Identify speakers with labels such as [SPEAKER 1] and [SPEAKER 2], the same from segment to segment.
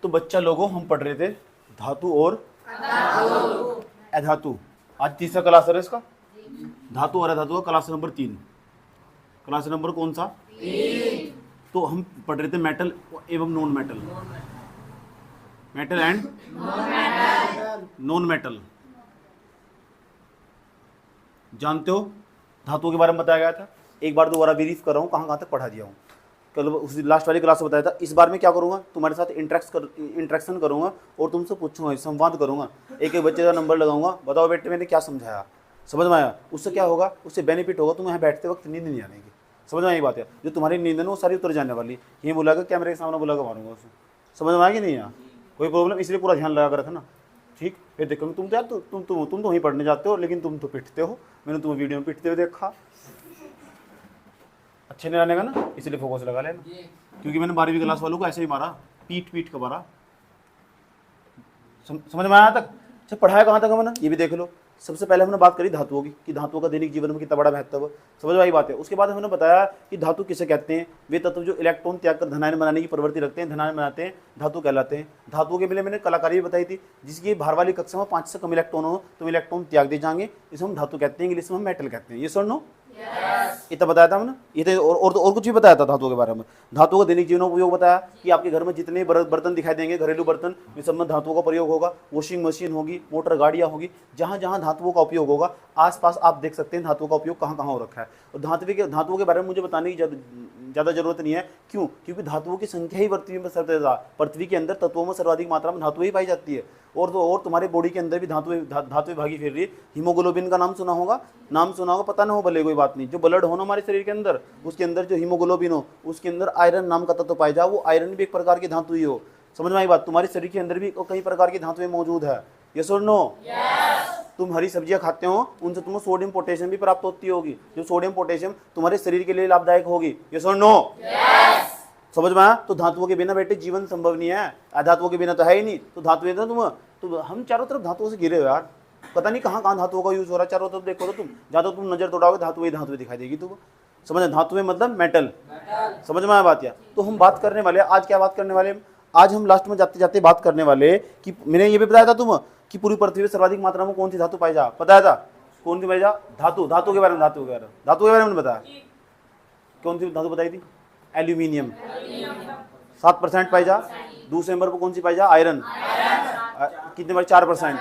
[SPEAKER 1] तो बच्चा लोगों हम पढ़ रहे थे धातु और अधातु। आज तीसरा क्लास है इसका, धातु और अधातु का क्लास नंबर 3। क्लास नंबर कौन सा? 3। तो हम पढ़ रहे थे मेटल एवं non metal, metal and non metal. जानते हो धातुओं के बारे में बताया गया था। एक बार दोबारा ब्रीफ कर रहा हूँ, कहाँ तक पढ़ा दिया हूँ। कल उस लास्ट वाली क्लास में बताया था। इस बार में क्या करूँगा, तुम्हारे साथ इंटरेक्शन करूँगा और तुमसे पूछूंगा, संवाद करूँगा। एक एक बच्चे का नंबर लगाऊंगा, बताओ बेटे मैंने क्या समझाया, समझ में आया? उससे क्या होगा, उससे बेनिफिट होगा, तुम्हें यहाँ बैठते वक्त नींद नहीं आने की। समझ में आई बात है? जो तुम्हारी नींद है ना वो सारी उतर जाने वाली। ये बुलाकर कैमरे के सामने बुलाकर मारूंगा उसे। समझ में आएगी नहीं? यहाँ कोई प्रॉब्लम, इसलिए पूरा ध्यान लगा कर रखना, ठीक? फिर देखो तुम तो यार तुम तो वहीं पढ़ने जाते हो, लेकिन तुम तो पिटते हो। मैंने तुम्हें वीडियो में पिटते हुए देखा। अच्छे नहीं रहने का ना, इसलिए फोकस लगा लेना। क्योंकि मैंने 12वीं क्लास वालों को ऐसे ही मारा, पीट कर मारा। समझ में आया तक? अच्छा, पढ़ाया कहाँ तक मैंने, ये भी देख लो। सबसे पहले हमने बात करी धातुओं की, कि धातुओं का दैनिक जीवन में कितना बड़ा महत्व है। समझ में आई बात है? उसके बाद हमने बताया कि धातु किसे कहते हैं। वे तत्व जो इलेक्ट्रॉन त्याग कर धनायन बनाने की प्रवृत्ति रखते हैं, धनायन बनाते हैं, धातु कहलाते हैं। धातुओं के लिए मैंने कलाकारी भी बताई थी, जिसकी भार वाली कक्षा में 5 से कम इलेक्ट्रॉन हो तो इलेक्ट्रॉन त्याग दिए जाएंगे, इसे हम धातु कहते हैं, इंग्लिश में हम मेटल कहते हैं। ये सुन लो, इतना बताया था हमने। ये तो और कुछ भी बताया था धातुओं के बारे में। धातुओं का दैनिक जीवन उपयोग बताया कि आपके घर में जितने बर्तन दिखाई देंगे, घरेलू बर्तन, वे सब में धातुओं का प्रयोग होगा। वॉशिंग मशीन होगी, मोटर गाड़ियाँ होगी, जहाँ जहाँ धातुओं का उपयोग होगा, आसपास आप देख सकते हैं धातुओं का उपयोग कहाँ कहाँ हो रखा है। और धातुओं के बारे में मुझे बताने की ज़्यादा जरूरत नहीं है। क्यों? क्योंकि धातुओं की संख्या ही पृथ्वी के अंदर तत्वों में सर्वाधिक मात्रा में धातुएं ही पाई जाती है। और तुम्हारे बॉडी के अंदर भी धातुएं भागी फिर रही है। हीमोग्लोबिन का नाम सुना होगा, पता ना हो भले कोई बात नहीं। जो ब्लड हो ना हमारे शरीर के अंदर, उसके अंदर जो हीमोग्लोबिन हो, उसके अंदर आयरन नाम का तत्व पाया जाए, वो आयरन भी एक प्रकार की धातु ही हो। समझ में आई बात? तुम्हारे शरीर के अंदर भी कई प्रकार की धातुएं मौजूद है। यस और नो? तुम हरी सब्जियां खाते हो, उनसे तुम्हें सोडियम पोटेशियम भी प्राप्त होती होगी, जो सोडियम पोटेशियम तुम्हारे शरीर के लिए लाभदायक होगी। यस और नो? समझ में आया? तो धातुओं के बिना बेटे जीवन संभव नहीं है। अधातुओं के बिना तो है ही नहीं। तो धातुएं तो हम चारों तरफ धातुओं से घिरे हो यार। पता नहीं कहाँ कहाँ धातुओं का यूज हो रहा है। चारों तरफ देखो तो तुम, जहाँ तो तुम नजर दौड़ाओगे धातुएं दिखाई देगी तुम। समझ? धातुएं मतलब मेटल। समझ में आया बात? या तो हम बात करने वाले आज क्या बात करने वाले? आज हम लास्ट में जाते जाते बात करने वाले कि मैंने ये भी बताया था तुम कि पूरी पृथ्वी में सर्वाधिक मात्रा में कौन सी धातु पाई जा, बताया था? कौन सी पाई जा? धातु के बारे में बताया। कौन सी धातु बताई थी? एल्यूमिनियम 7% पाई जा। दूसरे नंबर पर कौन सी पाई जा? आयरन। कितने बार? 4%।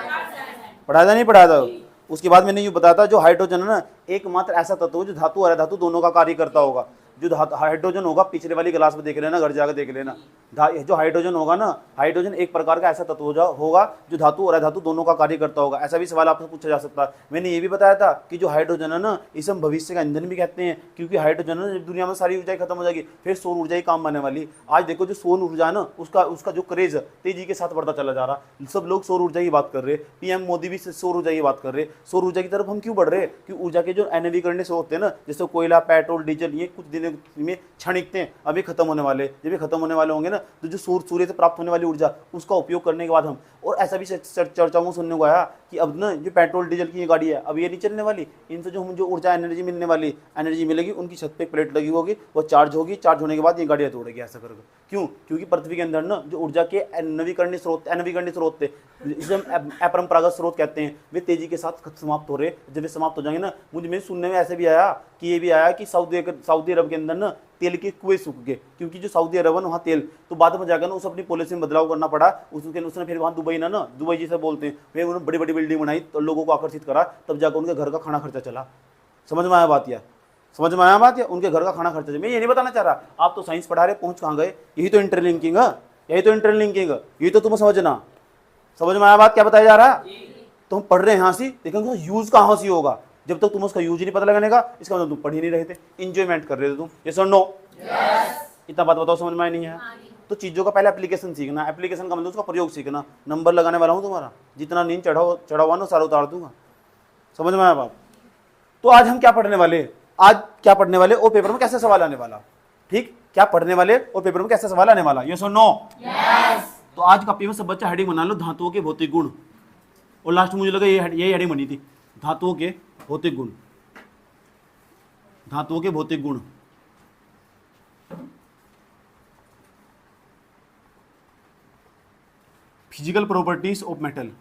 [SPEAKER 1] पढ़ाया था नहीं पढ़ाया था? उसके बाद मैंने ये बताया था जो हाइड्रोजन है ना, एकमात्र ऐसा तत्व जो धातु और अधातु दोनों का कार्य करता होगा। जो हाइड्रोजन होगा, पिछले वाली क्लास में देख लेना, घर जाकर देख लेना। जो हाइड्रोजन होगा ना, हाइड्रोजन एक प्रकार का ऐसा तत्व होगा जो धातु और अधातु दोनों का कार्य करता होगा। ऐसा भी सवाल आपसे पूछा जा सकता है। मैंने ये भी बताया था कि जो हाइड्रोजन है ना, इसे हम भविष्य का ईंधन भी कहते हैं, क्योंकि हाइड्रोजन है जब दुनिया में सारी ऊर्जा खत्म हो जाएगी, फिर सौर ऊर्जा ही काम आने वाली। आज देखो जो सौर ऊर्जा है ना, उसका जो क्रेज तेजी के साथ बढ़ता चला जा रहा। सब लोग सौर ऊर्जा की बात कर रहे हैं। पीएम मोदी भी सौर ऊर्जा की बात कर रहे हैं। सौर ऊर्जा की तरफ हम क्यों बढ़ रहे हैं? कि ऊर्जा के जो नवीकरणीय स्रोत है ना, जैसे कोयला, पेट्रोल, डीजल, ये कुछ दिनों में क्षणिकते हैं, अभी खत्म होने वाले। जब ये खत्म होने वाले होंगे ना, तो जो सूर्य से प्राप्त होने वाली ऊर्जा, उसका उपयोग करने के बाद हम, और ऐसा भी चर्चाओं में सुनने को आया कि अब ना जो पेट्रोल डीजल की ये गाड़ी है, अब ये नहीं चलने वाली। इनसे जो ऊर्जा एनर्जी मिलेगी, उनकी छत पे प्लेट लगी होगी, वो चार्ज होगी, चार्ज होने के बाद ये गाड़ियाँ तोड़ेगी ऐसा करके। क्यों? क्योंकि पृथ्वी के अंदर ना जो ऊर्जा के नवीकरणीय स्रोत थे, जिसे हम अपरंपरागत स्रोत कहते हैं, वे तेजी के साथ समाप्त हो रहे। जब वे समाप्त हो जाएंगे ना, मुझे सुनने में ऐसे भी आया कि सऊदी अरब के अंदर ना तेल के कुएं सूख गए, क्योंकि जो सऊदी अरब है वहाँ तेल, तो बाद में जाकर ना उसे अपनी पॉलिसी में बदलाव करना पड़ा। उसने फिर वहाँ दुबई जिसे बोलते हैं, वे उन्होंने बड़ी बड़ी बिल्डिंग बनाई, तो लोगों को आकर्षित करा, तब जाकर उनके घर का खाना खर्चा चला। समझ में आया बात? या उनके घर का खाना खर्चा। मैं ये नहीं बताना चाह रहा, आप तो साइंस पढ़ा रहे, पहुंच कहाँ गए? यही तो इंटरलिंकिंग है, यही तो तुम समझना। समझ में आया बात? क्या बताया जा रहा है? तो हम पढ़ रहे हैं हंसी, लेकिन यूज कहाँ से होगा? जब तक तुम उसका यूज ही नहीं पता लगाने का, इसका मतलब तुम पढ़ ही नहीं रहे थे, इंजॉयमेंट कर रहे थे तुम। यस और नो? इतना बात बताओ, समझ में नहीं है? तो चीजों का पहले एप्लीकेशन सीखना। एप्लीकेशन का मतलब उसका प्रयोग सीखना। नंबर लगाने वाला हूँ तुम्हारा, जितना नींद चढ़ा हुआ ना सारा उतार दूंगा। समझ में आया बात? तो आज हम क्या पढ़ने वाले और पेपर में कैसे सवाल आने वाला? ठीक, क्या पढ़ने वाले और पेपर में कैसे सवाल आने वाला? यस और नो? तो आज कॉपी में सब बच्चा हेडिंग बना लो, धातुओं के भौतिक गुण। और लास्ट में मुझे लगा यही हेडिंग बनी थी, धातुओं के भौतिक गुण। Physical properties of metal,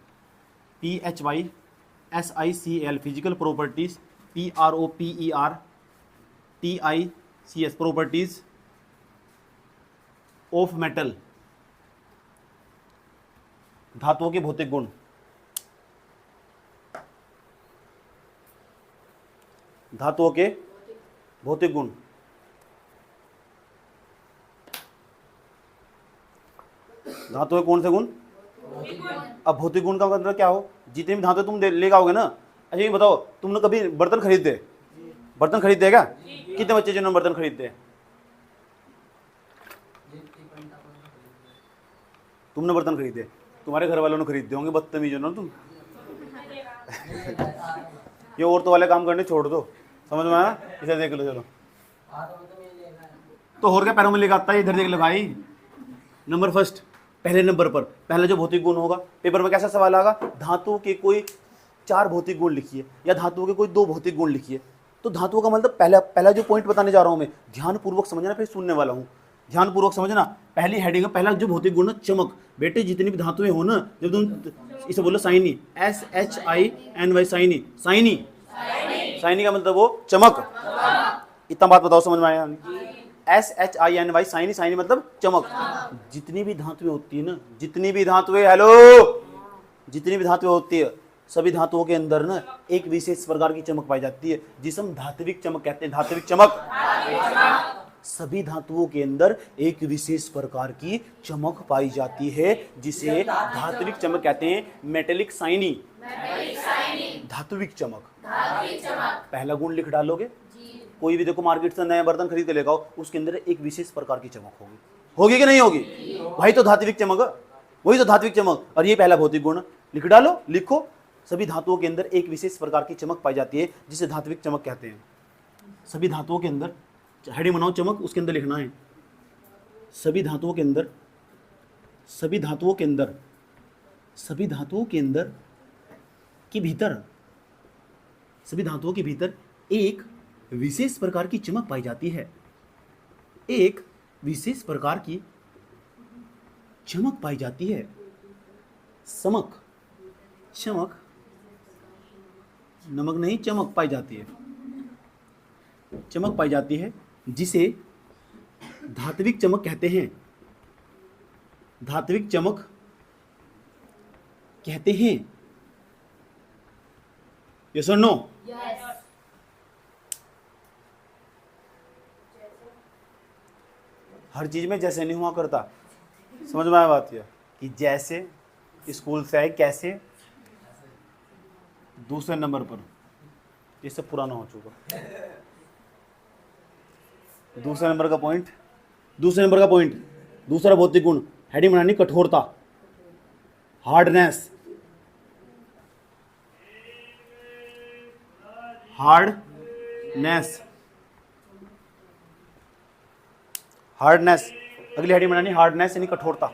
[SPEAKER 1] PHYSICL, physical properties, PROPERTICS, properties of metal, धातुओं के भौतिक गुण, धातुओं के भौतिक गुण। धातु के कौन से गुण? अब भौतिक गुण का मतलब क्या हो? जितने भी धातु तुम लेकर आओगे ना। अच्छा ये बताओ, तुमने कभी बर्तन खरीदते? बर्तन खरीदते हैं क्या? कितने बच्चे जिन्होंने बर्तन खरीदते हैं? तुमने बर्तन खरीदे, तुम्हारे घर वालों ने खरीदते होंगे, बदतमीज हो ना तुम। ये औरतों वाले काम करने छोड़ दो, समझ में आया? इधर देख लो, चलो तो और क्या पैरों में लेकर आता है, इधर देख लो भाई। नंबर फर्स्ट, पहले नंबर पर पहला जो भौतिक गुण होगा, पेपर में कैसा सवाल आएगा, धातु के कोई 4 भौतिक गुण लिखिए या धातुओं के कोई 2 भौतिक गुण लिखिए। तो धातुओं का मतलब पहला जो पॉइंट बताने जा रहा हूं मैं, ध्यानपूर्वक समझना, फिर सुनने वाला हूं, ध्यानपूर्वक समझना। पहली हेडिंग है, पहला जो भौतिक गुण है चमक। बेटे जितनी भी धातुएं हो ना, जब तुम इसे बोलो साइनी, SHINY, साइनी, साइनी, साइनी का मतलब वो चमक। इतना बात बताओ, समझ में आया? SHINY, साइनी, साइनी मतलब चमक। जितनी भी धातुएं होती है ना, जितनी भी धातुएं, हेलो, जितनी भी धातुएं होती है, सभी धातुओं के अंदर ना एक विशेष प्रकार की चमक पाई जाती है, जिसे हम धात्विक चमक कहते हैं। धात्विक चमक। सभी धातुओं के अंदर एक विशेष प्रकार की चमक पाई जाती है, जिसे धात्विक चमक कहते हैं। मेटेलिक साइनी, धात्विक चमक। पहला गुण लिख डालोगे, कोई भी देखो मार्केट से नया बर्तन खरीद के लेकर आओ, उसके अंदर एक विशेष प्रकार की चमक होगी। होगी कि नहीं होगी? वही तो धात्विक चमक, वही तो धात्विक चमक। और ये पहला भौतिक गुण लिख डालो, लिखो, सभी धातुओं के अंदर एक विशेष प्रकार की चमक पाई जाती है, जिसे धात्विक चमक कहते हैं। सभी धातुओं के अंदर हेडिंग बनाओ चमक, उसके अंदर लिखना है सभी धातुओं के अंदर, सभी धातुओं के अंदर, सभी धातुओं के अंदर के भीतर, सभी धातुओं के भीतर एक विशेष प्रकार की चमक पाई जाती है। एक विशेष प्रकार की चमक पाई जाती है। समक, चमक, नमक नहीं, चमक पाई जाती है, चमक पाई जाती है, जिसे धात्विक चमक कहते हैं। धात्विक चमक कहते हैं। यस और नो? हर चीज में जैसे नहीं हुआ करता, समझ में आया बात? यह कि जैसे स्कूल से आए कैसे, दूसरे नंबर पर, ये सब पुराना हो चुका। दूसरे नंबर का पॉइंट, दूसरे नंबर का पॉइंट, दूसरा भौतिक गुण, हेडिंग बनानी कठोरता, हार्डनेस, हार्डनेस, हार्डनेस। अगली हेडिंग बनानी हार्डनेस यानी कठोरता।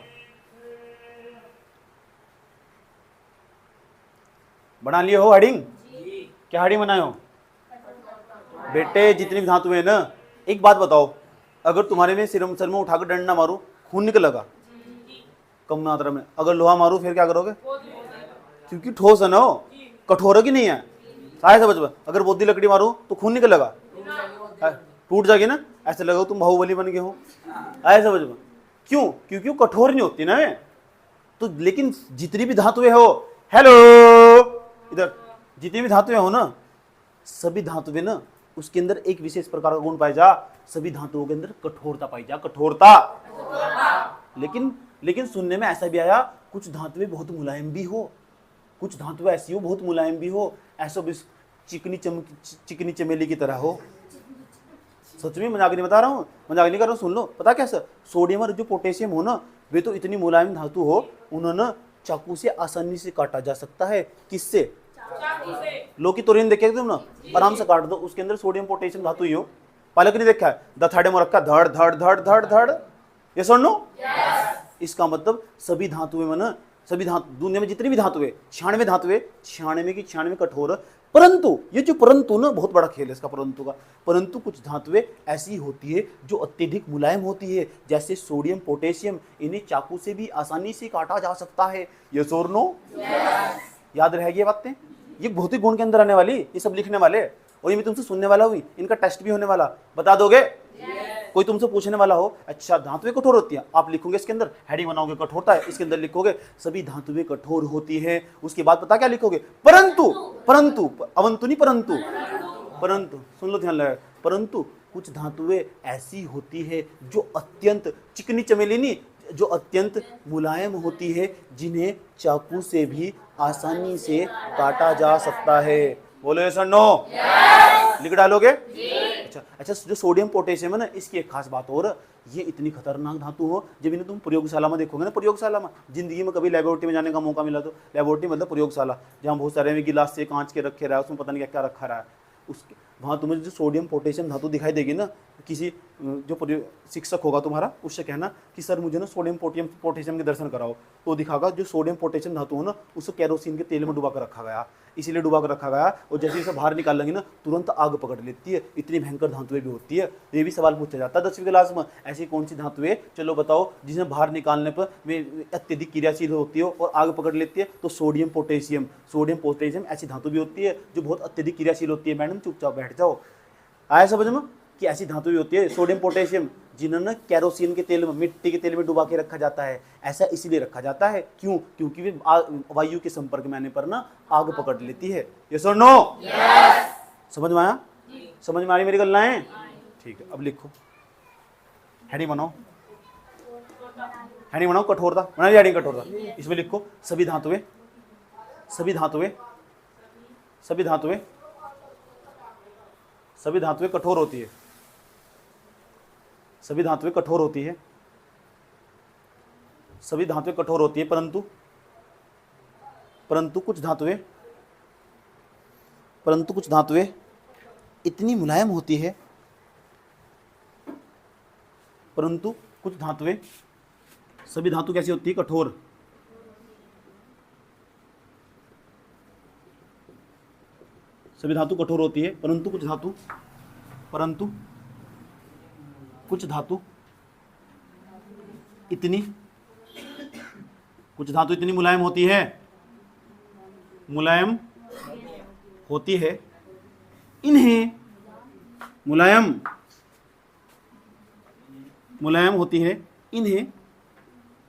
[SPEAKER 1] बना लिए हो हेडिंग? क्या हेडिंग बनाए हो बेटे? जितनी भी धातुएं ना, एक बात बताओ, अगर तुम्हारे में सिर में उठाकर डंडा ना मारूं, खून निकलेगा कम मात्रा में। अगर लोहा मारूं फिर क्या करोगे? क्योंकि ठोस है ना, कठोर है कि नहीं है? सारे समझ में। अगर बोधी लकड़ी मारूं तो खून निकलेगा, टूट जाएगी ना, ऐसे लगेगा तुम बाहुबली बन गए हो, ऐसे समझ में। क्यों? क्योंकि वो कठोर नहीं होती ना। तो लेकिन जितनी भी धातुएं हो, हेलो, इधर जितनी भी धातुएं हो ना, सभी धातुएं ना, उसके अंदर एक विशेष प्रकार का गुण पाई जा। सभी धातुओं के अंदर कठोरता पाई जा, कठोरता। लेकिन सुनने में ऐसा भी आया, कुछ धातुएं बहुत मुलायम भी हो, कुछ धातुएं ऐसी हो बहुत मुलायम भी हो, ऐसा भी चिकनी चमेली की तरह हो। सच में, मजाक नहीं बता रहा हूँ, मजाक नहीं कर रहा हूँ, सुन लो। पता कैसा? सोडियम और जो पोटेशियम हो ना, वे तो इतनी मुलायम धातु हो, उन्होंने चाकू से आसानी से काटा जा सकता है। किससे? लौकी तोरई देखे तुम ना, आराम से काट दो, उसके अंदर सोडियम पोटेशियम धातु ही हो। पालक नहीं देखा है? दथाड़े में रखा, धड़ धड़ धड़ धड़ धड़। ये सुन लो, इसका मतलब सभी धातुएं में ना सभी धातु, दुनिया में जितनी भी धातु है 96 धातु है, 96 की 96 कठोर। परंतु ये जो परंतु ना बहुत बड़ा खेल है इसका परंतु का, परंतु कुछ धातुएं ऐसी होती है जो अत्यधिक मुलायम होती है, जैसे सोडियम पोटेशियम, इन्हें चाकू से भी आसानी से काटा जा सकता है। यस और नो? याद रहेगी ये बातें, ये भौतिक गुण के अंदर आने वाली, ये सब लिखने वाले, और ये मैं तुमसे सुनने वाला हुई, इनका टेस्ट भी होने वाला, बता दोगे? कोई तुमसे पूछने वाला हो अच्छा धातुएं कठोर होती हैं, आप लिखोगे इसके अंदर, हेडिंग बनाओगे कठोरता है, इसके अंदर लिखोगे सभी धातुएं कठोर होती है, उसके बाद पता क्या लिखोगे? परंतु, परंतु, अवंतु नहीं परंतु, परंतु सुन लो ध्यान लगा, परंतु कुछ धातुएं ऐसी होती है जो अत्यंत चिकनी चमेली नहीं, जो अत्यंत मुलायम होती है, जिन्हें चाकू से भी आसानी से काटा जा सकता है। बोलो यस और नो? लिख डालोगे? अच्छा, जो सोडियम पोटेशियम है ना, इसकी एक खास बात और, ये इतनी खतरनाक धातु हो, जब इन्हें तुम प्रयोगशाला में देखोगे ना, प्रयोगशाला में, जिंदगी में कभी लेबोरेटरी में जाने का मौका मिला तो, लेबोरेटरी मतलब प्रयोगशाला, जहाँ बहुत सारे गिलास से कांच के रखे रहा है, उसमें पता नहीं क्या क्या रखा रहा है, उसके वहाँ तुम्हें जो सोडियम पोटेशियम धातु दिखाई देगी ना, किसी जो शिक्षक होगा तुम्हारा, उससे कहना कि सर मुझे ना सोडियम पोटेशियम के दर्शन कराओ, तो दिखागा जो सोडियम पोटेशियम धातु हो ना, उसको कैरोसिन के तेल में डुबा कर रखा गया, इसीलिए डुबा कर रखा गया, और जैसे इसे बाहर निकाल लेंगे ना तुरंत आग पकड़ लेती है, इतनी भयंकर धातुएं भी होती है। ये भी सवाल पूछा जाता है 10वीं क्लास में, ऐसी कौन सी धातुएं, चलो बताओ, जिन्हें बाहर निकालने पर वे अत्यधिक क्रियाशील होती है और आग पकड़ लेती है? तो सोडियम पोटेशियम ऐसी धातु भी होती है जो बहुत अत्यधिक क्रियाशील होती है। मैडम चुपचाप बैठ जाओ, आया समझ में कि ऐसी धातु भी होती है सोडियम पोटेशियम, जिन्हें कैरोसिन के तेल में, मिट्टी के तेल में डुबा के रखा जाता है। ऐसा इसीलिए रखा जाता है, क्यों? क्योंकि वे वायु के संपर्क में आने पर ना आग पकड़ लेती है। यस और नो? समझ में आया? समझ में आ रही मेरी गल्लाएं? ठीक है, अब लिखो, हेडिंग बनाओ, हेडिंग बनाओ कठोरता, बना ली हेडिंग कठोरता, इसमें लिखो सभी धातुएं, सभी धातुएं, सभी धातुएं, सभी धातुएं कठोर होती है, सभी धातुएं कठोर होती है, सभी धातुएं कठोर होती है, परंतु कुछ धातुएं इतनी मुलायम होती है, परंतु कुछ धातुएं, सभी धातु कैसी होती है? कठोर। सभी धातु कठोर होती है, परंतु कुछ धातु इतनी मुलायम होती है, मुलायम होती है, इन्हें मुलायम होती है, इन्हें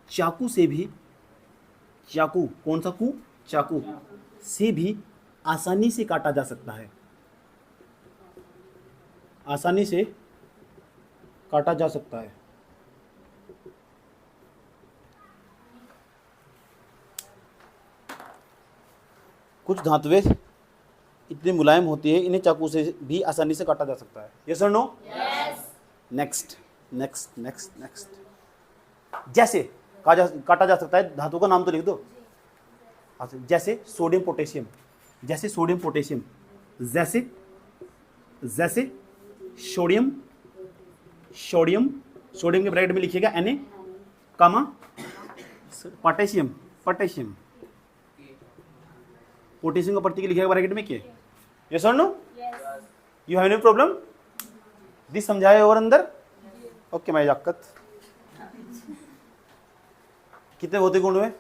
[SPEAKER 1] चाकू से भी, चाकू कौन सा कू? चाकू से भी आसानी से काटा जा सकता है, आसानी से काटा जा सकता है। कुछ धातुएं इतनी मुलायम होती है, इन्हें चाकू से भी आसानी से काटा जा सकता है। यस और no? Next next next next, जैसे काटा जा सकता है, धातु का नाम तो लिख दो। जैसे सोडियम पोटेशियम, जैसे सोडियम पोटेशियम, जैसे सोडियम के ब्रैकेट में लिखिएगा Na, पोटेशियम का प्रतीक लिखिएगा ब्रैकेट में के। यस और no? You have no problem? This समझाए और अंदर? ओके मैं याकत। कितने भौतिक गुण हुए? 2।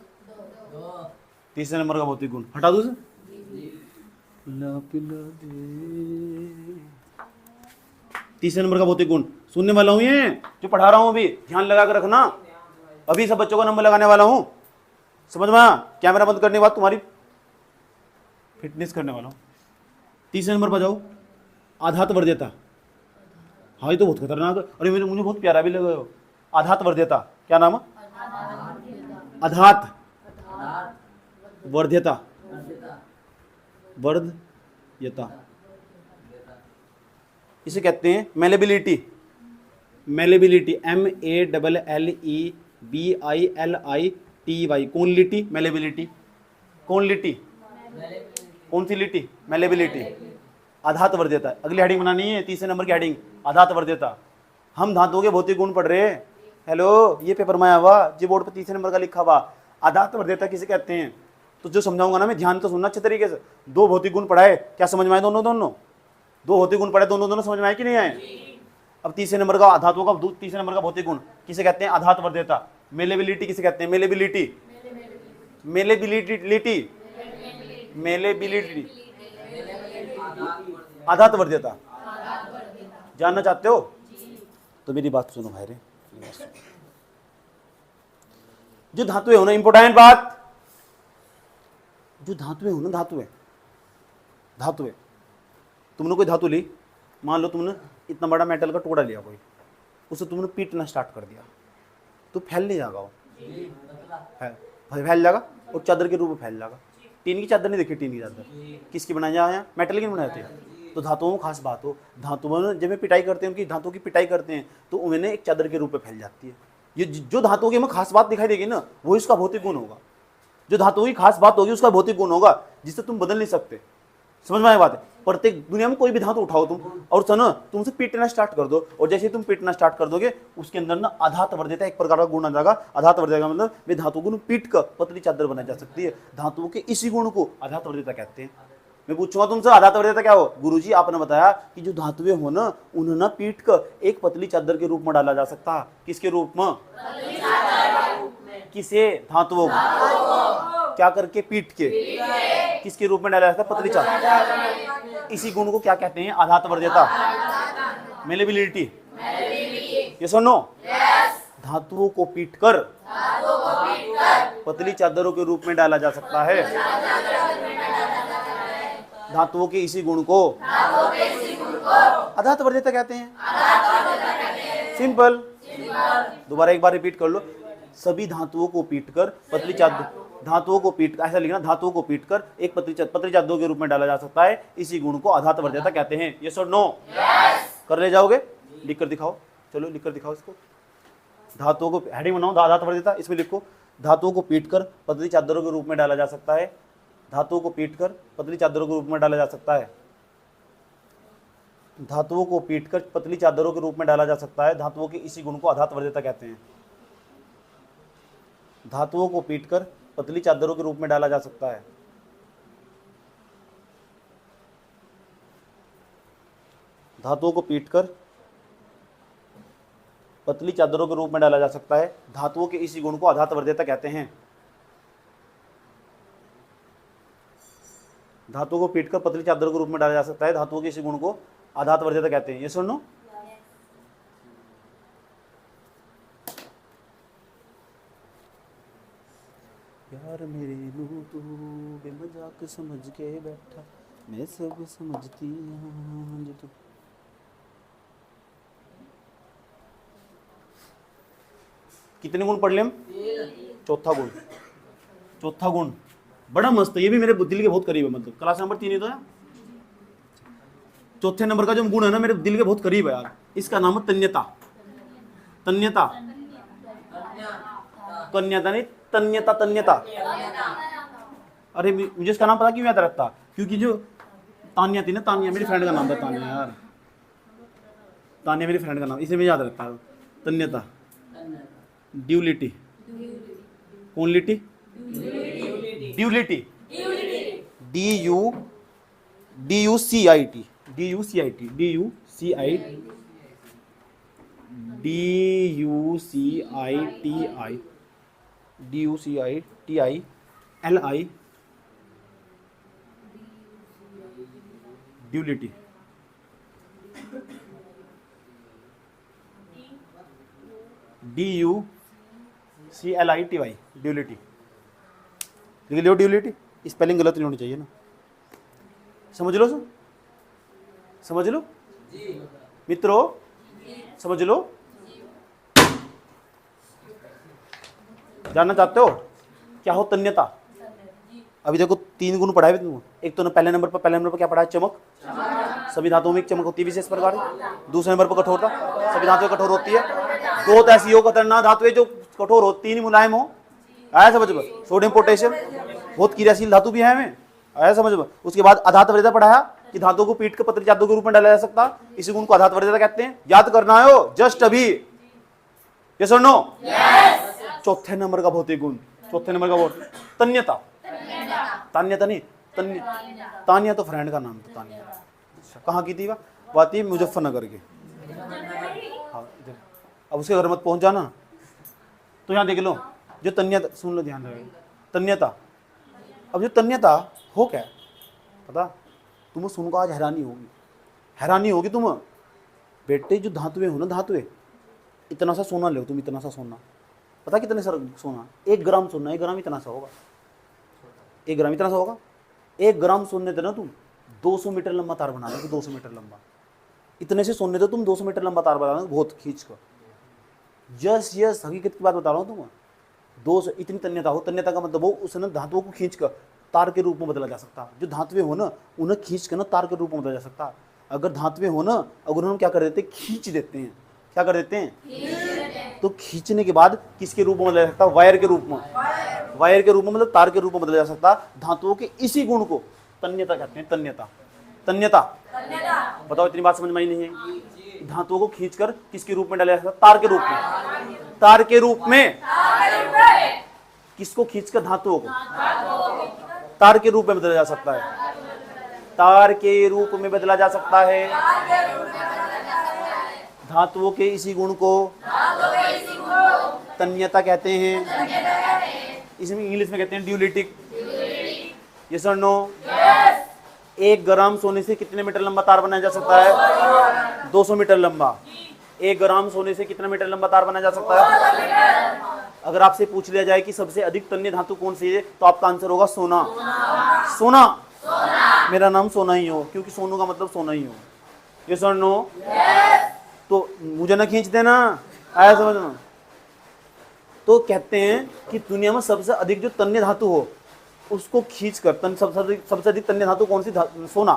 [SPEAKER 1] तीसरे नंबर का भौतिक गुण हटा दो। तीसरे नंबर का भौतिक गुण सुनने वाला हूं, ये जो पढ़ा रहा हूं अभी ध्यान लगा कर रखना, अभी सब बच्चों का नंबर लगाने वाला हूं, समझ में? कैमरा बंद करने के बाद तुम्हारी फिटनेस करने वाला हूं। तीसरे नंबर पर जाओ, आधात वर्ध्यता। हाँ ये तो बहुत खतरनाक है, अरे मुझे बहुत प्यारा भी लगा। आधात वर्ध्यता, क्या नाम है? आधात वर्ध्यता, वर्ध्यता इसे कहते हैं मेलेबिलिटी। MEALLEBILITY, कौन सी लिटी? मेलेबिलिटी, आधात वर्ध्यता। अगली हेडिंग बनानी है, तीसरे नंबर की हेडिंग, आधात वर्ध्यता। हम धातुओं के भौतिक गुण पढ़ रहे हैं। हेलो, ये पेपर में आया हुआ, जी बोर्ड पर तीसरे नंबर का लिखा हुआ, आधात वर्ध्यता किसे कहते हैं? तो जो समझाऊंगा ना मैं, ध्यान तो सुनना अच्छे तरीके से। दो भौतिक गुण पढ़ाए, क्या समझ में आए? दोनों दोनों दो भौतिक गुण पढ़े, दोनों दोनों समझ में आए कि नहीं आए? अब तीसरे नंबर का धातुओं का, तीसरे नंबर का भौतिक गुण किसे कहते हैं? आधात वर्ध्यता। मेलेबिलिटी किसे कहते हैं? मेलेबिलिटी, मेलेबिलिटी, मेलेबिलिटी, आधात वर्ध्यता। जानना चाहते हो तो मेरी बात सुनो भाई रे। जो धातुएं हो ना, इंपोर्टेंट बात, जो धातुएं हो ना, धातुएं, तुमने कोई धातु ली, मान लो तुमने इतना बड़ा मेटल का टुकड़ा लिया कोई, उसे तुमने पीटना स्टार्ट कर दिया, तो फैल नहीं जाएगा वो? फैल जाएगा और चादर के रूप में फैल जाएगा। टीन की चादर नहीं देखी? टीन की चादर किसकी बनाई जाए? मेटल की बनाए थे। तो धातुओं में खास बात हो, धातुओं में जब पिटाई करते हैं, उनकी धातुओं की पिटाई करते हैं, तो उन्हें एक चादर के रूप में फैल जाती है। ये जो धातुओं की हमें खास बात दिखाई देगी ना, वो इसका भौतिक गुण होगा। जो धातुओं की खास बात होगी उसका भौतिक गुण होगा, जिससे तुम बदल नहीं सकते। समझ में आए बात है? प्रत्येक दुनिया में कोई भी धातु उठाओ तुम और सुनो, तुमसे पीटना स्टार्ट कर दो, और जैसे तुम पीटना स्टार्ट कर दोगे, उसके अंदर ना आधात वर्ध्यता एक प्रकार का गुण आ जाएगा। आधात वर्ध्यता मतलब वे धातु को पीट कर पतली चादर बनाई जा सकती है। धातुओं के इसी गुण को आधात वर्ध्यता कहते हैं। मैं पूछूंगा तुमसे, आधात वर्ध्यता क्या हो? गुरुजी आपने बताया कि जो धातुएं हो ना, उन्हें ना पीट कर एक पतली चादर के रूप में डाला जा सकता है। किसके रूप में? किसे? धातुओं को क्या करके? पीट के। किसके रूप में डाला जाता है? पतली चादर। इसी गुण को क्या कहते हैं? आधात वर्ध्यता, मेलेबिलिटी। यस और नो? धातुओं को पीटकर पतली चादरों के रूप में डाला जा सकता है। धातुओं के इसी गुण को आधात वर्ध्यता कहते हैं। सिंपल। दोबारा एक बार रिपीट कर लो। सभी धातुओं को पीटकर पतली चादर, धातुओं को पीट, ऐसा लिखना, धातुओं को पीटकर एक पतली चादरों के रूप में डाला जा सकता है। इसी गुण को आधात वर्ध्यता कहते हैं। यस और नो? कर ले जाओगे? लिख कर दिखाओ। चलो लिख कर दिखाओ इसको। धातुओं को हेडिंग बनाओ, आधात वर्ध्यता, इसमें लिखो, धातुओं को पीटकर पतली चादरों के रूप में डाला जा सकता है। धातुओं को पीटकर पतली चादरों के रूप में डाला जा सकता है। धातुओं को पीटकर पतली चादरों के रूप में डाला जा सकता है। धातुओं के इसी गुण को आधात वर्ध्यता कहते हैं। धातुओं को पीटकर पतली चादरों के रूप में डाला जा सकता है। धातुओं को पीटकर पतली चादरों के रूप में डाला जा सकता है। धातुओं के इसी गुण को आधात वर्ध्यता कहते हैं। धातुओं को पीटकर पतली चादरों के रूप में डाला जा सकता है। धातुओं के इसी गुण को आधात वर्ध्यता कहते हैं। ये सुन लो। यार मेरे नू तू बेमजाक समझ के बैठा, मैं सब समझती हूं जो तू। कितने गुण पढ़ ले हम? चौथा गुण। चौथा गुण बड़ा मस्त है, ये भी मेरे दिल के बहुत करीब है। मतलब क्लास नंबर 3 ही तो है। चौथे नंबर का जो गुण है ना, मेरे दिल के बहुत करीब है यार। इसका नाम है तन्यता। तन्यता, कन्यता नहीं, तन्यता। तन्यता। अरे मुझे इसका नाम पता क्यों याद रहता? क्योंकि जो तानिया थी ना, तानिया मेरी फ्रेंड का नाम था। तानिया यार, तानिया मेरी फ्रेंड का नाम, इसे मुझे याद रहता है। तन्यता, ड्यूलिटी, कौनलिटी, ductility, D-U-C-I-T, D-U-C-I-T, D-U-C-I-T, D-U-C-I-T-I, D-U-C-I-T-I-L-I, ductility. D-U-C-L-I-T-Y, ductility. लिख लो ड्यूलिटी। स्पेलिंग गलत नहीं होनी चाहिए ना। समझ लो सर, समझ लो मित्रों, समझ लो। जानना चाहते हो क्या हो तन्यता? अभी देखो 3 गुण पढ़ाए तुम। एक तो पहले नंबर पर क्या पढ़ा है? चमक। सभी धातुओं में एक चमक होती है विशेष प्रकार की। दूसरे नंबर पर कठोरता, सभी धातुएं कठोर होती है। बहुत ऐसी हो खतरनाक धातुएं जो कठोर होती नहीं, मुलायम हो। आया समझ में? सोडियम पोटेशियम बहुत क्रियाशील धातु भी है हमें। आया समझ में? उसके बाद आधात वर्ध्यता पढ़ाया कि धातुओं को पीट कर पतली चादरों के रूप में डाला जा सकता। इसी गुण को आधात वर्ध्यता कहते हैं। याद करना है जस्ट अभी। यस और नो? चौथे नंबर का भौतिक गुण चौथे नंबर का वर्ड तन्यता। तान्यता नहीं, तानिया तो फ्रेंड का नाम था, तानिया। अच्छा, कहाँ की थी वह थी मुजफ्फरनगर की। हाँ इधर। अब उसके घर मत पहुंच जाना। तो यहाँ देख लो, जो तन्यता, सुन लो ध्यान रहे, तन्यता। अब जो तन्यता हो क्या है पता, तुम्हें सुनकर आज हैरानी होगी तुम। बेटे जो धातुएं हो ना, धातुएं, इतना सा सोना लो तुम, इतना सा सोना, पता कितने सर सोना, 1 ग्राम सोना, 1 ग्राम इतना सा होगा, 1 ग्राम इतना सा होगा। 1 ग्राम सोने देना तुम 200 मीटर लंबा तार बना दोगे, 200 मीटर लंबा। इतने से सोने दो तुम 200 मीटर लंबा तार बना दोगे, बहुत खींच कर। यस हकीकत की बात बता रहा हूँ तुम। 200 इतनी तन्यता हो, तन्यता का मतलब हो उसने धातुओं को खींच कर तार के रूप में बदला जा सकता। जो धातुएं हो ना, उन्हें खींच कर ना तार के रूप में बदला जा सकता। अगर धातुएं हो ना, अगर उन्होंने क्या कर देते, खींच देते हैं। क्या कर देते हैं? तो खींचने के बाद किसके रूप में बदला जा सकता? वायर के रूप में। वायर के रूप में मतलब तार के रूप में बदला जा सकता। धातुओं के इसी गुण को तन्यता कहते हैं। तन्यता, तन्यता। बताओ, इतनी बात समझ में आई नहीं है? धातुओं को खींचकर किसके रूप में डाला जा सकता? तार के रूप में। तार के रूप में। किसको खींचकर? धातुओं को तार के रूप में बदला जा सकता है। तार के रूप में बदला जा सकता है। धातुओं के इसी गुण को तन्यता कहते हैं। इसमें इंग्लिश में कहते हैं ड्यूलिटिक। यस और नो? 1 ग्राम सोने से कितने मीटर लंबा तार बनाया जा सकता है? 200 मीटर लंबा। 1 ग्राम सोने से कितना मीटर लंबा तार बनाया जा सकता है? अगर आपसे पूछ लिया जाए कि सबसे अधिक तन्य धातु कौन सी है, तो आपका आंसर होगा सोना। सोना। मेरा नाम सोना ही हो, क्योंकि सोनू का मतलब सोना ही हो। यस और नो? तो मुझे ना खींच देना, आया समझना। तो कहते हैं कि दुनिया में सबसे अधिक जो तन्य धातु हो उसको खींच कर, सबसे अधिक तन्य धातु कौन सी? सोना।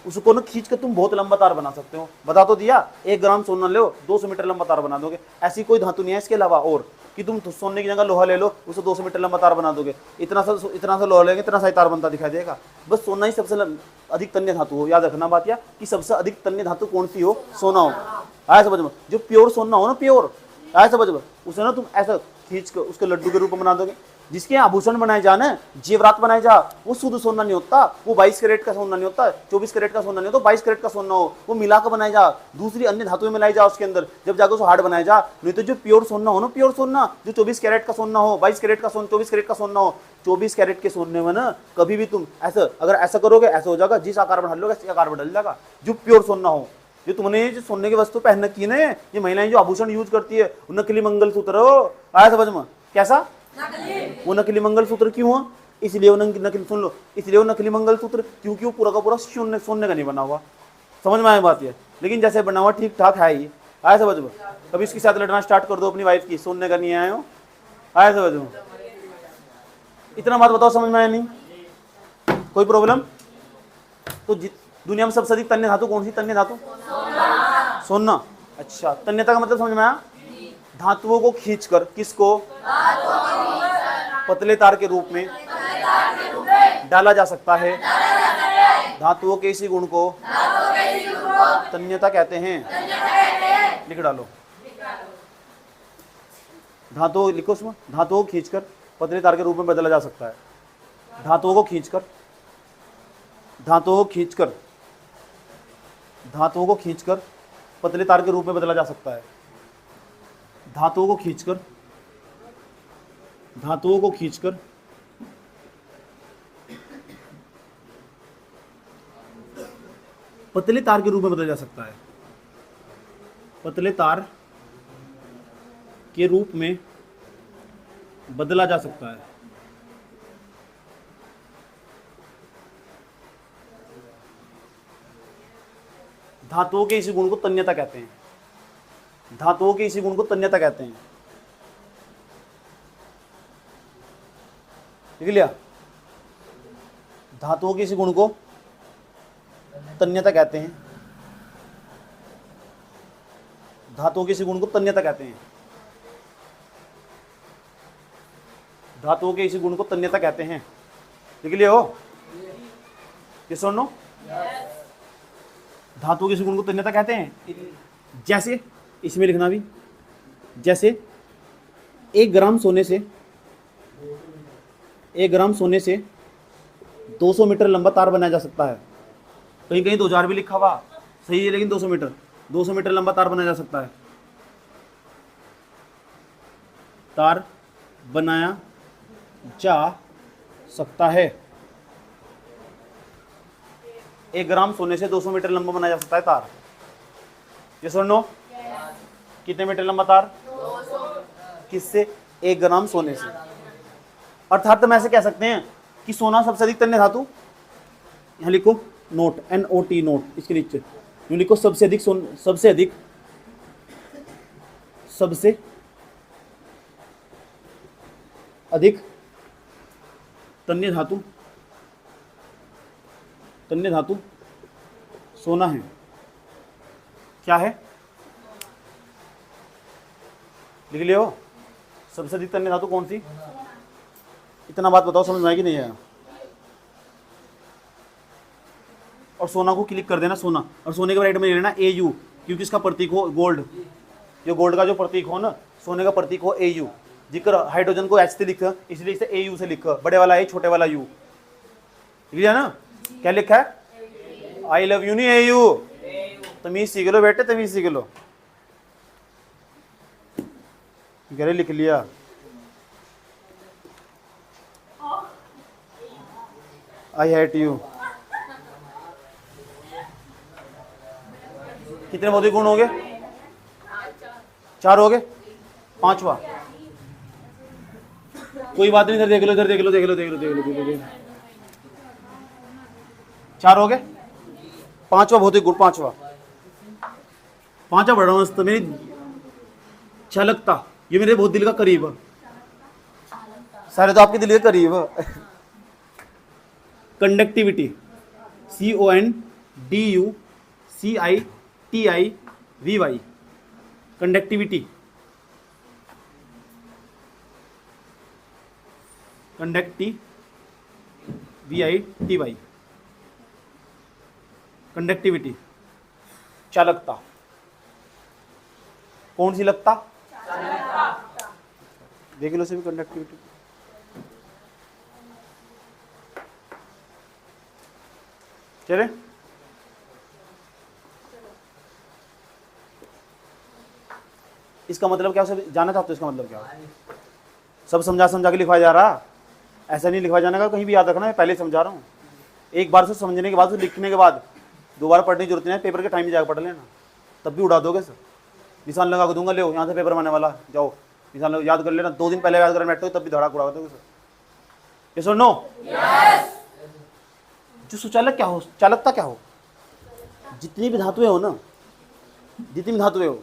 [SPEAKER 1] उसको ना खींच कर तुम बहुत लंबा तार बना सकते हो। बता तो दिया, 1 ग्राम सोना लो 200 मीटर लंबा तार बना दोगे। ऐसी कोई धातु नहीं है इसके अलावा और कि तुम सोने की जगह लोहा ले लो, उससे 200 मीटर लंबा तार बना दोगे। इतना सा लोहा लेंगे, इतना सा तार बनता दिखाई देगा। बस सोना ही सबसे अधिक तन्य धातु हो। याद रखना बात, या कि सबसे अधिक तन्य धातु कौन सी हो? सोना हो। आया समझ में? जो प्योर सोना हो ना, प्योर, आया समझ में, उसे ना तुम ऐसा खींच कर उसके लड्डू के रूप में बना दोगे। जिसके आभूषण बनाए जा ना, जेवरात बनाए जा, वो शुद्ध सोना नहीं होता। वो 22 कैरेट का सोना नहीं होता, 24 कैरेट का सोना नहीं होता, 22 कैरेट का सोना हो। वो मिलाकर बनाए जा, दूसरी अन्य धातुएं मिलाई जा उसके अंदर, जब जाकर उसको हार्ड बनाए जा। नहीं तो जो प्योर सोना हो ना, प्योर सोना जो 24 कैरेट का सोना हो, 22 कैरेट का सोना, 24 कैरेट का सोना हो, 24 कैरेट के सोने में ना कभी भी तुम ऐसा, अगर ऐसा करोगे ऐसा हो जाएगा, जिस आकार में ढल लोगे ऐसे आकार में ढल जाएगा। जो प्योर सोना हो, जो तुमने जो सोने की वस्तु पहन रखी है ना, ये महिलाएं जो आभूषण यूज करती है, नकली मंगलसूत्र हो। आया समझ में? कैसा? वो नकली मंगलसूत्र क्यों हुआ? इसलिए वो नकली, सुन लो, इसलिए वो नकली मंगलसूत्र क्योंकि वो पूरा का पूरा सोने का नहीं बना हुआ। समझ में आया बात ये? लेकिन जैसे बना हुआ ठीक ठाक है ही। आया समझ में? कभी इसके साथ लड़ना स्टार्ट कर दो अपनी वाइफ की, सोने का नहीं आया हो। आया समझ में? इतना बात बताओ, समझ में आया नहीं? कोई प्रॉब्लम? तो दुनिया में सबसे अधिक तन्य धातु कौन सी? तन्य धातु सोना। अच्छा, तन्यता का मतलब समझ में आया? धातुओं को खींचकर, किसको? पतले तार के रूप में डाला जा सकता है। धातुओं के इसी गुण को तन्यता कहते हैं। लिख डालो, धातुओं लिखो उसमें। धातुओं को खींचकर पतले तार के रूप में बदला जा सकता है। धातुओं को खींचकर, धातुओं को खींचकर, धातुओं को खींचकर पतले तार के रूप में बदला जा सकता है। धातुओं को खींचकर, धातुओं को खींचकर पतले तार के रूप में बदला जा सकता है। पतले तार के रूप में बदला जा सकता है। धातुओं के इसी गुण को तन्यता कहते हैं। धातुओं के इसी गुण को तन्यता कहते हैं। लिख लिया? धातुओं के इसी गुण को तन्यता कहते हैं। धातुओं के इसी गुण को तन्यता कहते हैं। धातुओं के इसी गुण को तन्यता कहते हैं। लिख लिया हो? यस और नो? धातुओं के इसी गुण को तन्यता कहते हैं। जैसे इसमें लिखना भी, जैसे 1 ग्राम सोने से 1 ग्राम सोने से 200 मीटर लंबा तार बनाया जा सकता है। कहीं कहीं 2000 भी लिखा हुआ, सही है, लेकिन 200 मीटर लंबा तार बनाया जा सकता है। तार बनाया जा सकता है। 1 ग्राम सोने से 200 मीटर लंबा बनाया जा सकता है तार। ये सुन लो, कितने मीटर लंबा तार? 200। किससे? 1 ग्राम सोने से। अर्थात हम ऐसे कह सकते हैं कि सोना सबसे अधिक तन्य धातु, यहां लिखो नोट, NOT नोट, इसके नीचे यूं लिखो सबसे अधिक तन्य धातु सोना है। क्या है? लिख लियो, सबसे अधिक तन्य धातु कौन सी? इतना बात बताओ, समझ में आएगी नहीं आया? और सोना को क्लिक कर देना, सोना, और सोने के राइट में लेना AU, क्योंकि इसका प्रतीक हो गोल्ड, जो गोल्ड का जो प्रतीक हो ना, सोने का प्रतीक हो AU। जिक्र हाइड्रोजन को H से लिख, इसलिए इसे AU से लिख, बड़े वाला A छोटे वाला U, लिख लिया ना? क्या लिखा है? आई लव यू नहीं AU। तमीज सीख लो बेटे, तमीज सीख लो। गरे लिख लिया। I hate you. कितने भौतिक गुण हो गए? 4 हो गए, 5वां। कोई बात नहीं, इधर देख लो, इधर देख लो, देख लो, देख लो, देख लो, देख लो, देख लो। 4 हो गए, 5वां भौतिक गुण, 5वां बढ़ रहा हूं तो मेरी चालकता, ये मेरे बहुत दिल का करीब है, सारे तो आपके दिल के करीब है। कंडक्टिविटी, CONDUCITIVY, कंडक्टिविटी, कंडक्टिविटी, चालकता। कौन सी लगता? देख लो, से भी कंडक्टिविटी। चले, इसका मतलब क्या? सब जानना चाहते हो इसका मतलब क्या? सब समझा के लिखवाया जा रहा, ऐसा नहीं लिखवाया जाने का, कहीं भी याद रखना, मैं पहले समझा रहा हूँ। एक बार से समझने के बाद, लिखने के बाद दोबारा पढ़ने की जरूरत नहीं है, पेपर के टाइम में जाकर पढ़ लेना, तब भी उड़ा दोगे सर। निशान लगा के दूंगा, ले यहाँ से पेपर आने वाला, जाओ निशान याद कर लेना, 2 दिन पहले याद कर बैठो, तब भी धड़ाक उड़ा दोगे सर। यस और नो? जो सुचालक क्या हो, चालकता क्या हो? जितनी भी धातुएं हो ना, जितनी भी धातुएं हो,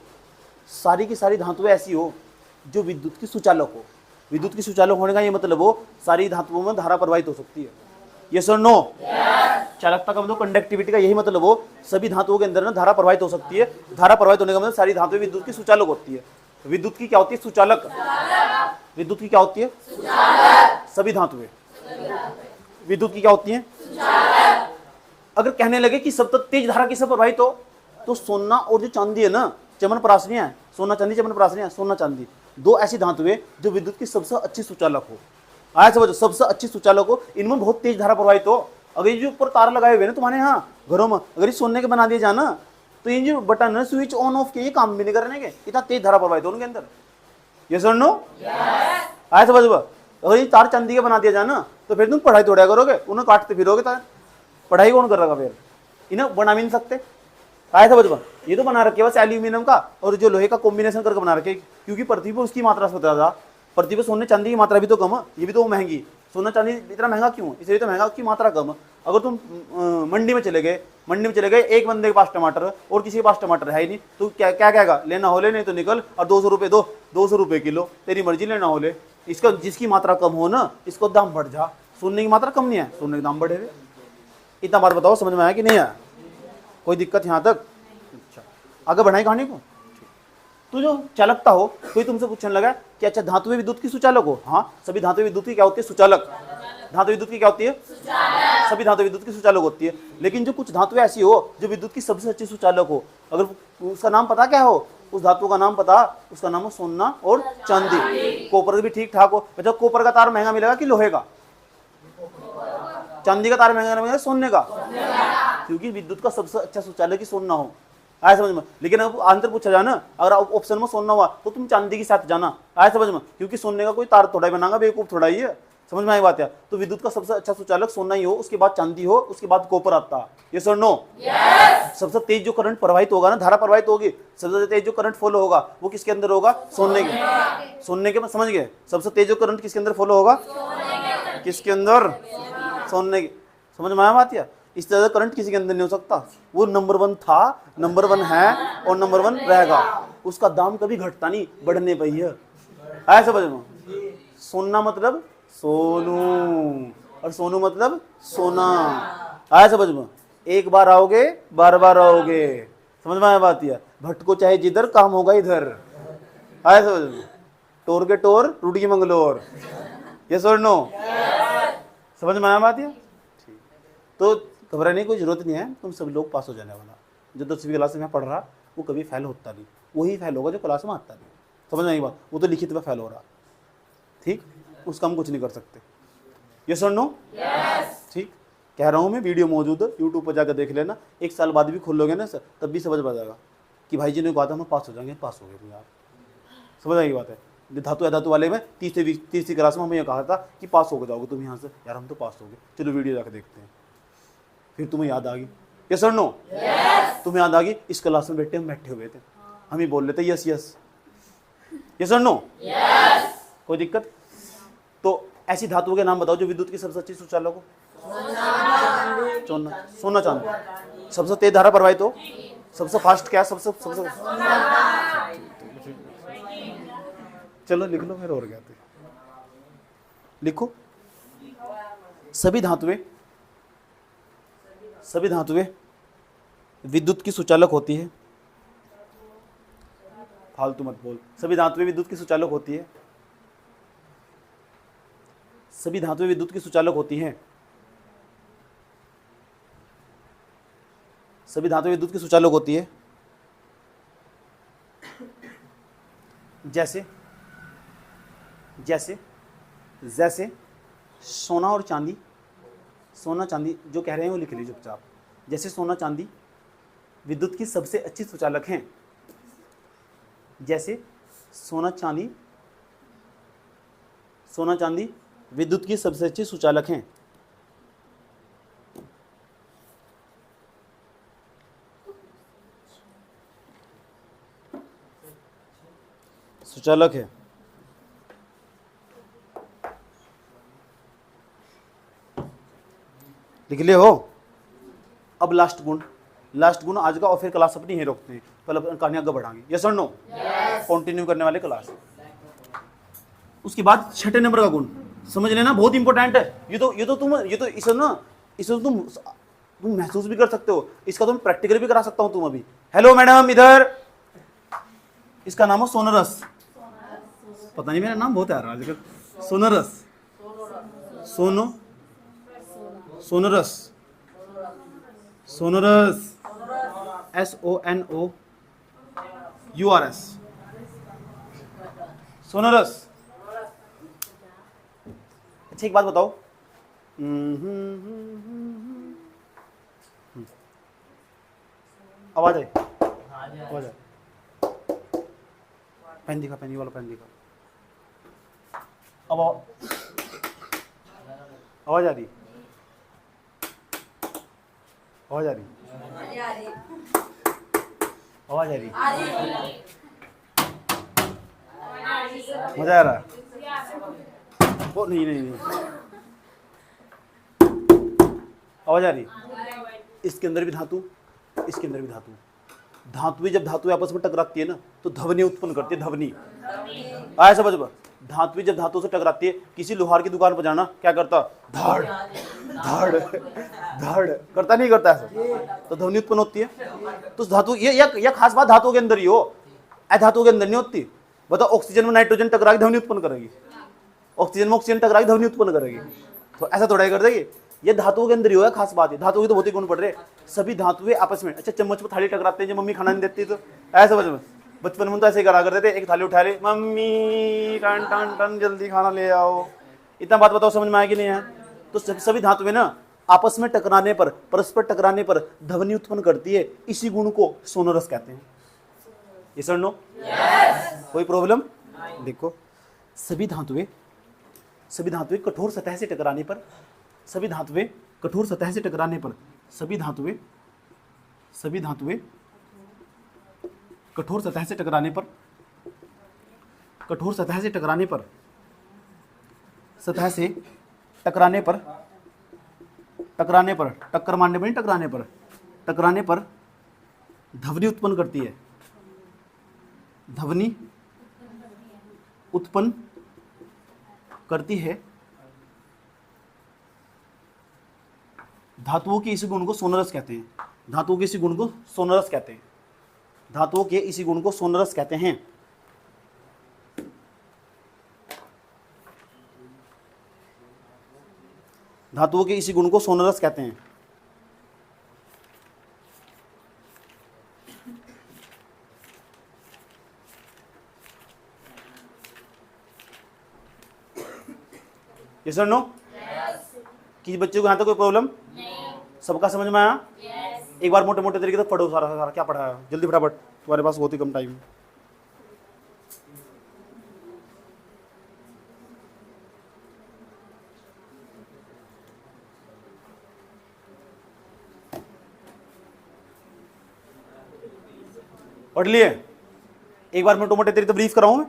[SPEAKER 1] सारी की सारी धातुएं ऐसी हो जो विद्युत की सुचालक हो। विद्युत की सुचालक होने का ये मतलब हो, सारी धातुओं में धारा प्रवाहित हो सकती है। यस और नो? चालकता का मतलब, कंडक्टिविटी का यही मतलब हो, सभी धातुओं के अंदर ना धारा प्रवाहित हो सकती है। धारा प्रवाहित होने का मतलब सारी धातुएं विद्युत की सुचालक होती है। विद्युत की क्या होती है? सुचालक। विद्युत की क्या होती है? सभी धातुएं विद्युत की क्या होती है? अगर कहने लगे कि सब तेज धारा किससे प्रवाहित हो, तो सोना और जो चांदी है ना, चमन परासनियां है, सोना चांदी चमन परासनियां, सोना चांदी, 2 ऐसी धातुएं जो विद्युत की सबसे अच्छी सुचालक हो। आया समझो, सबसे अच्छी सुचालक हो, इनमें बहुत तेज धारा प्रवाहित हो। अगर ये जो ऊपर तार लगाए हुए ना तुम्हारे यहाँ घरों में, अगर ये सोने के बना दिए जाना, तो ये जो बटन है स्विच ऑन ऑफ के, ये काम भी नहीं करने के, इतना तेज धारा प्रवाहित हो उनके अंदर। यस और नो? आया समझ। अगर ये तार चांदी का बना दिया जाना, तो फिर तुम पढ़ाई तोड़ा करोगे, उन्हें काटते फिरोगे तार, पढ़ाई कौन कर रहा? फिर इन्हें बना भी नहीं सकते। आया समझ। ये तो बना रखे बस एल्यूमिनियम का और जो लोहे का कॉम्बिनेशन करके बना रखे, क्योंकि पृथ्वी पर उसकी मात्रा से ज्यादा, पृथ्वी पर सोने चांदी की मात्रा भी तो कम है, ये भी तो महंगी। सोना चांदी इतना महंगा क्यों? इसलिए तो महंगा, उसकी मात्रा कम है। अगर तुम मंडी में चले गए, एक बंदे के पास टमाटर और किसी के पास टमाटर है ही नहीं, तो क्या क्या कहेगा? लेना हो ले, नहीं तो निकल, और 200 रुपये दो, 200 रुपये किलो, तेरी मर्जी, लेना हो ले। इसका जिसकी मात्रा कम हो ना, इसको दाम बढ़ जा। सोने की मात्रा कम नहीं है, सोने के दाम बढ़े हुए। इतना बात बताओ, समझ में आया कि नहीं आया? कोई दिक्कत यहाँ तक? अच्छा, आगे बढ़ाई कहानी को। तो जो चालकता हो, कोई तुमसे पूछने लगा कि अच्छा धातु विद्युत की सुचालक हो? हाँ, सभी धातु विद्युत की क्या होती है? सुचालक। धातु विद्युत की क्या होती है? सुचालक। सभी धातु विद्युत की सुचालक होती है। लेकिन जो कुछ धातुएं ऐसी हो जो विद्युत की सबसे अच्छी सुचालक हो, अगर उसका नाम पता क्या हो, उस धातु का नाम पता, उसका नाम हो सोना और चांदी। कॉपर भी ठीक ठाक हो। अच्छा, कॉपर का तार महंगा मिलेगा कि लोहे का? चांदी का तार महंगा महंगा सोने का, क्योंकि विद्युत का सबसे अच्छा शौचालय की सोना हो। आया समझ में। लेकिन अब आंसर पूछा जाए ना, अगर ऑप्शन में सोना हुआ तो तुम चांदी के साथ जाना। आया समझ में, क्योंकि सोने का कोई तार थोड़ा ही बनाएगा, बेवकूफ थोड़ा ही है। समझ में आई बात है। तो विद्युत का सबसे अच्छा सुचालक सोना ही हो, उसके बाद चांदी हो, उसके बाद कॉपर आता है। यस और नो? सबसे तेज जो करंट प्रवाहित होगा ना, धारा प्रवाहित होगी, सबसे तेज जो करंट फॉलो होगा वो किसके अंदर होगा? सोने के। सोने के, समझ गए? सबसे तेज जो करंट किसके अंदर फॉलो होगा? किसके अंदर? सोने के। समझ में आया बात? या इस तरह करंट किसी के अंदर नहीं हो सकता। वो नंबर 1 था, नंबर 1 है और नंबर 1 रहेगा। उसका दाम कभी घटता नहीं, बढ़ने पर ही है। आया समझ में? सोना मतलब सोनू, और सोनू मतलब सोना। आया समझ में? एक बार आओगे बार बार आओगे। समझ में आया बात? या भटको चाहे जिधर, काम होगा इधर। आया समझ में? टोर के टोर, रूटी मंगलोर। यस और नो? समझ में आया बात? या तो घबराने की कोई जरूरत नहीं है, तुम सब लोग पास हो जाने वाला। जो 10वीं क्लास में पढ़ रहा वो कभी फेल होता नहीं, वही फेल होगा जो क्लास में आता नहीं। समझ में आई बात? वो तो लिखित में फेल हो रहा, ठीक, उसका हम कुछ नहीं कर सकते। यस और नो? ठीक, कह रहा हूँ मैं, वीडियो मौजूद है, यूट्यूब पर जाकर देख लेना। 1 साल बाद भी खोलोगे ना सर, तब भी समझ में आ जाएगा कि भाई जी ने कहा था हम पास हो जाएंगे, पास हो गए यार। समझ आएगी बात है? धातु अधातु वाले में तीसरी क्लास में हमें यह कहा था कि पास हो जाओगे तुम यहाँ से। यार हम तो पास हो गए, चलो वीडियो जाकर देखते हैं। फिर तुम्हें याद आ गई। यस और नो? तुम्हें याद आ गई, इस क्लास में हम बैठे हुए थे, हम ही बोल लेते यस यस। यस और नो? कोई दिक्कत? तो ऐसी धातुओं के नाम बताओ जो विद्युत की सबसे अच्छी सुचालक हो। सोना चांदी। सबसे तेज धारा प्रवाहित हो, सबसे फास्ट क्या? सबसे चलो लिख लो, फिर और क्या लिखो। सभी धातुएं विद्युत की सुचालक होती है। फालतू मत बोल। सभी धातुएं विद्युत की सुचालक होती है। सभी धातुएं विद्युत की सुचालक होती हैं। सभी धातुएं विद्युत की सुचालक होती है। जैसे जैसे जैसे सोना और चांदी। सोना चांदी जो कह रहे हैं वो लिख लीजिए चुपचाप। जैसे सोना चांदी विद्युत की सबसे अच्छी सुचालक हैं। जैसे सोना चांदी विद्युत की सबसे अच्छी सुचालक हैं। सुचालक है। लिख लिए हो? अब लास्ट गुण आज का, और फिर क्लास अपनी ही रोकते हैं, पहले कहानी आगे बढ़ाएंगे। यस और नो? कंटिन्यू करने वाले क्लास। उसके बाद 6ठे नंबर का गुण समझ लेना, बहुत इंपॉर्टेंट है। ये तो तुम इसे तुम महसूस भी कर सकते हो, इसका तुम प्रैक्टिकल भी करा सकता हूं तुम अभी। हेलो मैडम, इधर। इसका नाम है सोनरस। पता नहीं, मेरा नाम बहुत आ रहा है आजकल। Sonorous, sonorous SONOURS, sonorous. अच्छा एक बात बताओ, आवाज है? पेन दिखा, पेन, ये वाला पेन दिखा। अब आवाज आ रही? आवाज आ रही? आवाज आ रही? मजा आ रहा? वो नहीं आवाज आ रही? इसके अंदर भी धातु, इसके अंदर भी धातु। धातुएं जब धातुएं आपस में टकराती है ना, तो ध्वनि उत्पन्न करती है, ध्वनि। आया समझ में? धातुएं जब धातु से टकराती है, किसी लोहार की दुकान पर जाना, क्या करता? धड़ धड़ धड़ करता, नहीं करता ऐसा? तो ध्वनि उत्पन्न होती है। तो धातु, ये खास बात धातुओं के अंदर ही हो, धातुओं के अंदर नहीं होती। बताओ, ऑक्सीजन में नाइट्रोजन टकरा के ध्वनि उत्पन्न करेगी, ऑक्सीजन में ऑक्सीजन टकरा के ध्वनि उत्पन्न करेगी, तो ऐसा थोड़ा ही कर देगी। ये धातुओं के अंदर ही हो, खास बात है। धातुओं की तो बहुत ही गुण पड़ रहे। सभी धातुएं आपस में, अच्छा चम्मच में थाली टकराते हैं, जब मम्मी खाना नहीं देती तो ऐसा समझ में। बचपन में तो ऐसे ही करा करते थे, एक थाली उठा ले, मम्मी टन टन टन जल्दी खाना ले आओ। इतना बात बताओ, समझ में आया कि नहीं है? तो सभी धातुएं ना आपस में टकराने पर, परस्पर टकराने पर ध्वनि उत्पन्न करती है, इसी गुण को सोनरस कहते हैं। यस और नो? कोई प्रॉब्लम? देखो, सभी धातुएं कठोर सतह से टकराने पर, सभी धातुएं कठोर सतह से टकराने पर, सभी धातुएं कठोर सतह से टकराने पर, कठोर सतह से टकराने पर, सतह से टकराने पर, टकराने पर, टक्कर मारने पर नहीं, टकराने पर, टकराने पर ध्वनि उत्पन्न करती है, ध्वनि उत्पन्न करती है। धातुओं के इसी गुण को सोनरस कहते हैं। धातुओं के इसी गुण को सोनरस कहते हैं। धातुओं के इसी गुण को सोनरस कहते हैं। धातुओं के इसी गुण को सोनरस कहते हैं। यस और नो? किसी बच्चे को यहाँ तक कोई प्रॉब्लम? सबका समझ में आया? एक बार मोटे मोटे तरीके से पढ़ो सारा सारा क्या पढ़ा है, जल्दी फटाफट, तुम्हारे पास बहुत ही कम टाइम है। पढ़ लिए? एक बार मोटे मोटे तरीके से ब्रीफ कराऊं मैं।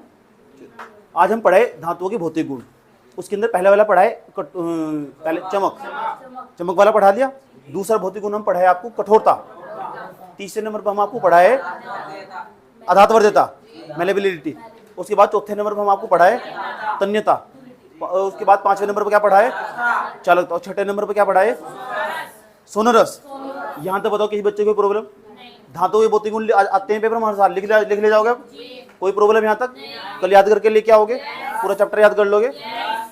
[SPEAKER 1] आज हम पढ़ाए धातुओं के भौतिक गुण। उसके अंदर पहला वाला पढ़ाए पहले चमक वाला पढ़ा दिया। दूसरा भौतिक गुण हम पढ़ाए आपको कठोरता। तीसरे नंबर पर हम आपको पढ़ाए अधात्वर्जता, मैलेबिलिटी। उसके बाद चौथे नंबर पर हम आपको पढ़ाए तन्यता। उसके बाद पांचवें नंबर पर क्या पढ़ाए? चालकता। और छठे नंबर पर क्या पढ़ाए? सोनरस। यहाँ तक बताओ किसी बच्चे को प्रॉब्लम? धातुओं के भौतिक गुण आते हैं पेपर में हर साल, लिख ले जाओगे? कोई प्रॉब्लम यहाँ तक? कल याद करके लेके आओगे? पूरा चैप्टर याद कर लोगे?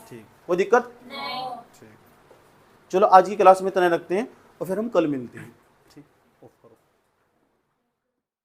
[SPEAKER 1] ठीक, कोई दिक्कत? ठीक, चलो आज की क्लास में इतना रखते हैं और फिर हम कल मिलते हैं। ठीक, ऑफ करो।